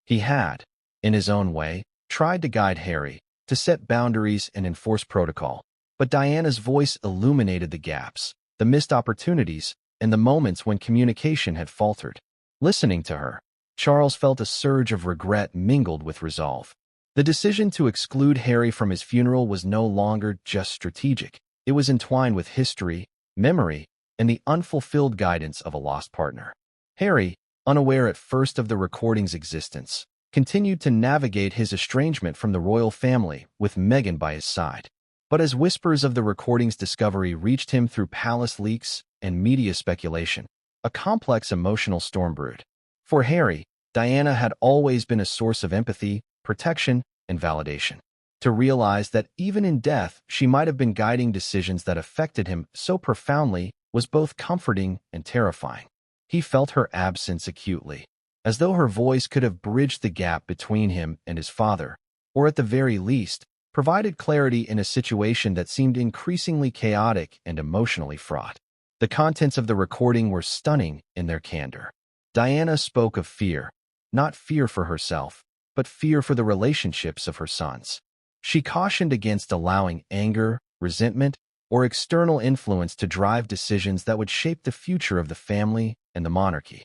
He had, in his own way, tried to guide Harry, to set boundaries and enforce protocol, but Diana's voice illuminated the gaps, the missed opportunities, and the moments when communication had faltered. Listening to her, Charles felt a surge of regret mingled with resolve. The decision to exclude Harry from his funeral was no longer just strategic. It was entwined with history, memory, and the unfulfilled guidance of a lost partner. Harry, unaware at first of the recording's existence, continued to navigate his estrangement from the royal family with Meghan by his side. But as whispers of the recording's discovery reached him through palace leaks and media speculation, a complex emotional storm brewed. For Harry, Diana had always been a source of empathy, protection, and validation. To realize that even in death she might have been guiding decisions that affected him so profoundly was both comforting and terrifying. He felt her absence acutely, as though her voice could have bridged the gap between him and his father, or at the very least, provided clarity in a situation that seemed increasingly chaotic and emotionally fraught. The contents of the recording were stunning in their candor. Diana spoke of fear, not fear for herself, but fear for the relationships of her sons. She cautioned against allowing anger, resentment, or external influence to drive decisions that would shape the future of the family and the monarchy.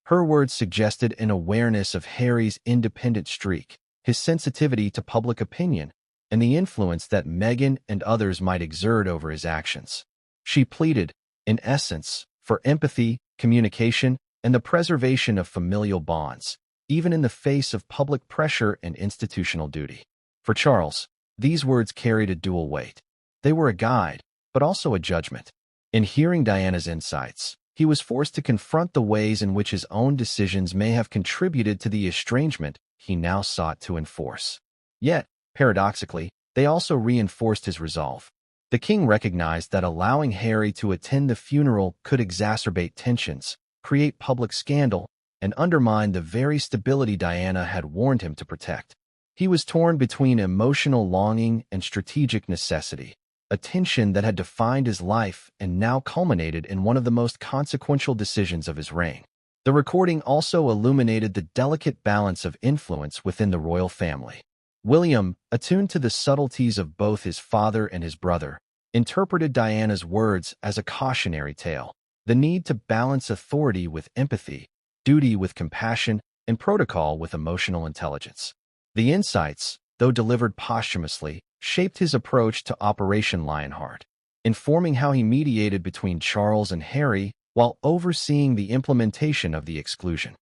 Her words suggested an awareness of Harry's independent streak, his sensitivity to public opinion, and the influence that Meghan and others might exert over his actions. She pleaded, in essence, for empathy, communication, and the preservation of familial bonds, even in the face of public pressure and institutional duty. For Charles, these words carried a dual weight. They were a guide, but also a judgment. In hearing Diana's insights, he was forced to confront the ways in which his own decisions may have contributed to the estrangement he now sought to enforce. Yet, Paradoxically, they also reinforced his resolve. The king recognized that allowing Harry to attend the funeral could exacerbate tensions, create public scandal, and undermine the very stability Diana had warned him to protect. He was torn between emotional longing and strategic necessity, a tension that had defined his life and now culminated in one of the most consequential decisions of his reign. The recording also illuminated the delicate balance of influence within the royal family. William, attuned to the subtleties of both his father and his brother, interpreted Diana's words as a cautionary tale, the need to balance authority with empathy, duty with compassion, and protocol with emotional intelligence. The insights, though delivered posthumously, shaped his approach to Operation Lionheart, informing how he mediated between Charles and Harry while overseeing the implementation of the exclusion.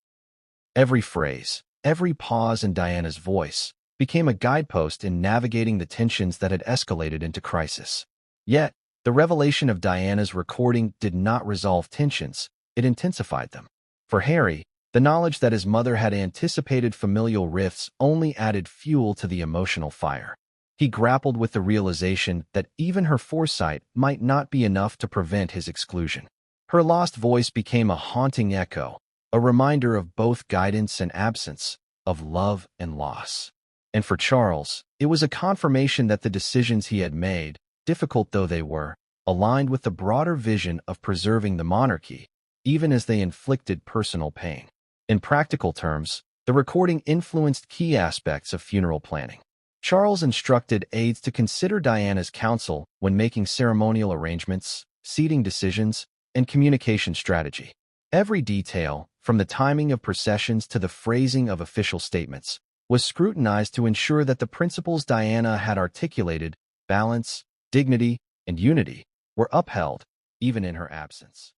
Every phrase, every pause in Diana's voice, became a guidepost in navigating the tensions that had escalated into crisis. Yet, the revelation of Diana's recording did not resolve tensions, it intensified them. For Harry, the knowledge that his mother had anticipated familial rifts only added fuel to the emotional fire. He grappled with the realization that even her foresight might not be enough to prevent his exclusion. Her lost voice became a haunting echo, a reminder of both guidance and absence, of love and loss. And for Charles, it was a confirmation that the decisions he had made, difficult though they were, aligned with the broader vision of preserving the monarchy, even as they inflicted personal pain. In practical terms, the recording influenced key aspects of funeral planning. Charles instructed aides to consider Diana's counsel when making ceremonial arrangements, seating decisions, and communication strategy. Every detail, from the timing of processions to the phrasing of official statements, was scrutinized to ensure that the principles Diana had articulated, balance, dignity, and unity, were upheld, even in her absence.